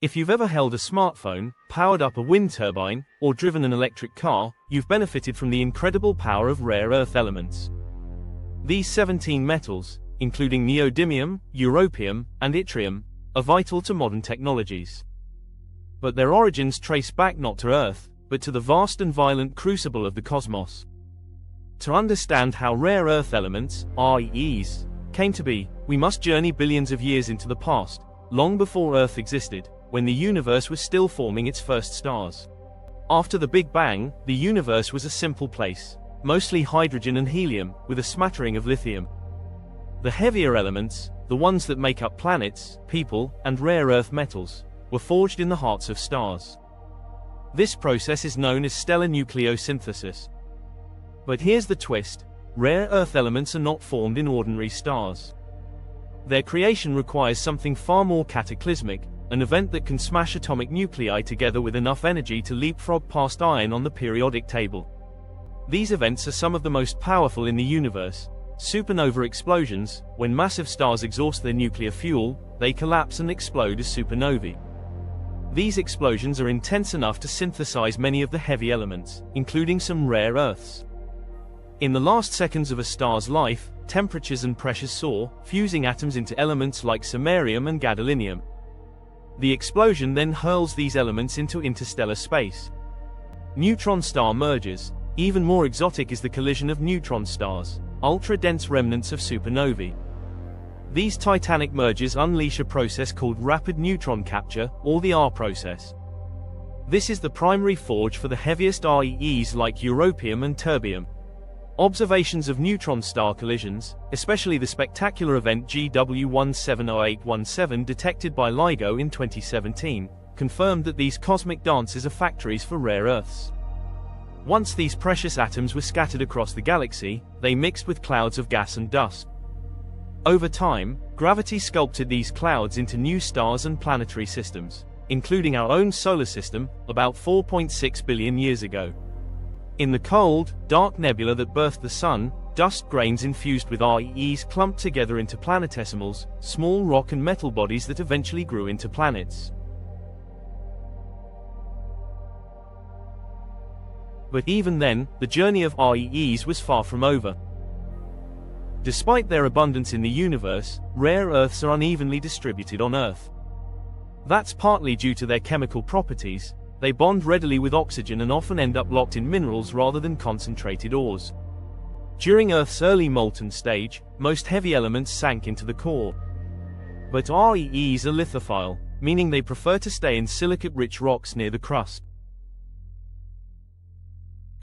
If you've ever held a smartphone, powered up a wind turbine, or driven an electric car, you've benefited from the incredible power of rare earth elements. These 17 metals, including neodymium, europium, and yttrium, are vital to modern technologies. But their origins trace back not to Earth, but to the vast and violent crucible of the cosmos. To understand how rare earth elements, REEs, came to be, we must journey billions of years into the past, long before Earth existed, when the universe was still forming its first stars. After the Big Bang, the universe was a simple place, mostly hydrogen and helium, with a smattering of lithium. The heavier elements, the ones that make up planets, people, and rare earth metals, were forged in the hearts of stars. This process is known as stellar nucleosynthesis. But here's the twist: rare earth elements are not formed in ordinary stars. Their creation requires something far more cataclysmic, an event that can smash atomic nuclei together with enough energy to leapfrog past iron on the periodic table. These events are some of the most powerful in the universe. Supernova explosions: when massive stars exhaust their nuclear fuel, they collapse and explode as supernovae. These explosions are intense enough to synthesize many of the heavy elements, including some rare earths. In the last seconds of a star's life, temperatures and pressures soar, fusing atoms into elements like samarium and gadolinium. The explosion then hurls these elements into interstellar space. Neutron star mergers. Even more exotic is the collision of neutron stars, ultra-dense remnants of supernovae. These titanic mergers unleash a process called rapid neutron capture, or the R process. This is the primary forge for the heaviest REEs like europium and terbium. Observations of neutron star collisions, especially the spectacular event GW170817 detected by LIGO in 2017, confirmed that these cosmic dances are factories for rare earths. Once these precious atoms were scattered across the galaxy, they mixed with clouds of gas and dust. Over time, gravity sculpted these clouds into new stars and planetary systems, including our own solar system, about 4.6 billion years ago. In the cold, dark nebula that birthed the Sun, dust grains infused with REEs clumped together into planetesimals, small rock and metal bodies that eventually grew into planets. But even then, the journey of REEs was far from over. Despite their abundance in the universe, rare earths are unevenly distributed on Earth. That's partly due to their chemical properties. They bond readily with oxygen and often end up locked in minerals rather than concentrated ores. During Earth's early molten stage, most heavy elements sank into the core. But REEs are lithophile, meaning they prefer to stay in silicate-rich rocks near the crust.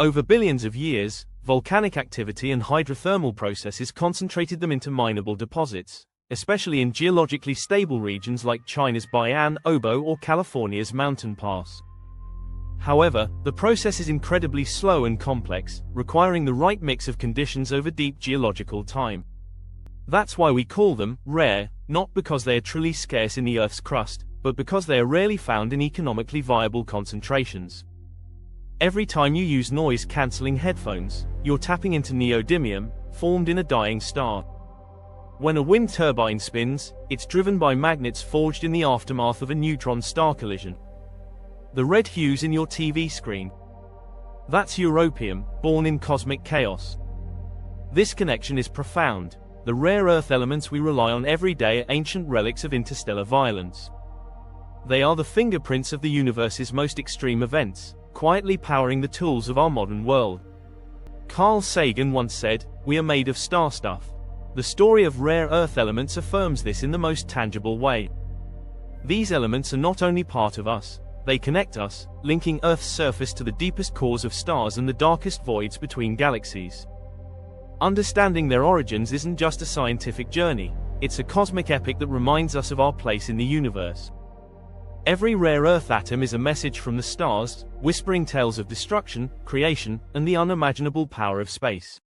Over billions of years, volcanic activity and hydrothermal processes concentrated them into mineable deposits, especially in geologically stable regions like China's Bayan, Obo, or California's Mountain Pass. However, the process is incredibly slow and complex, requiring the right mix of conditions over deep geological time. That's why we call them rare, not because they are truly scarce in the Earth's crust, but because they are rarely found in economically viable concentrations. Every time you use noise-cancelling headphones, you're tapping into neodymium, formed in a dying star. When a wind turbine spins, it's driven by magnets forged in the aftermath of a neutron star collision. The red hues in your TV screen. That's europium, born in cosmic chaos. This connection is profound. The rare earth elements we rely on every day are ancient relics of interstellar violence. They are the fingerprints of the universe's most extreme events, quietly powering the tools of our modern world. Carl Sagan once said, "We are made of star stuff." The story of rare earth elements affirms this in the most tangible way. These elements are not only part of us, they connect us, linking Earth's surface to the deepest cores of stars and the darkest voids between galaxies. Understanding their origins isn't just a scientific journey, it's a cosmic epic that reminds us of our place in the universe. Every rare earth atom is a message from the stars, whispering tales of destruction, creation, and the unimaginable power of space.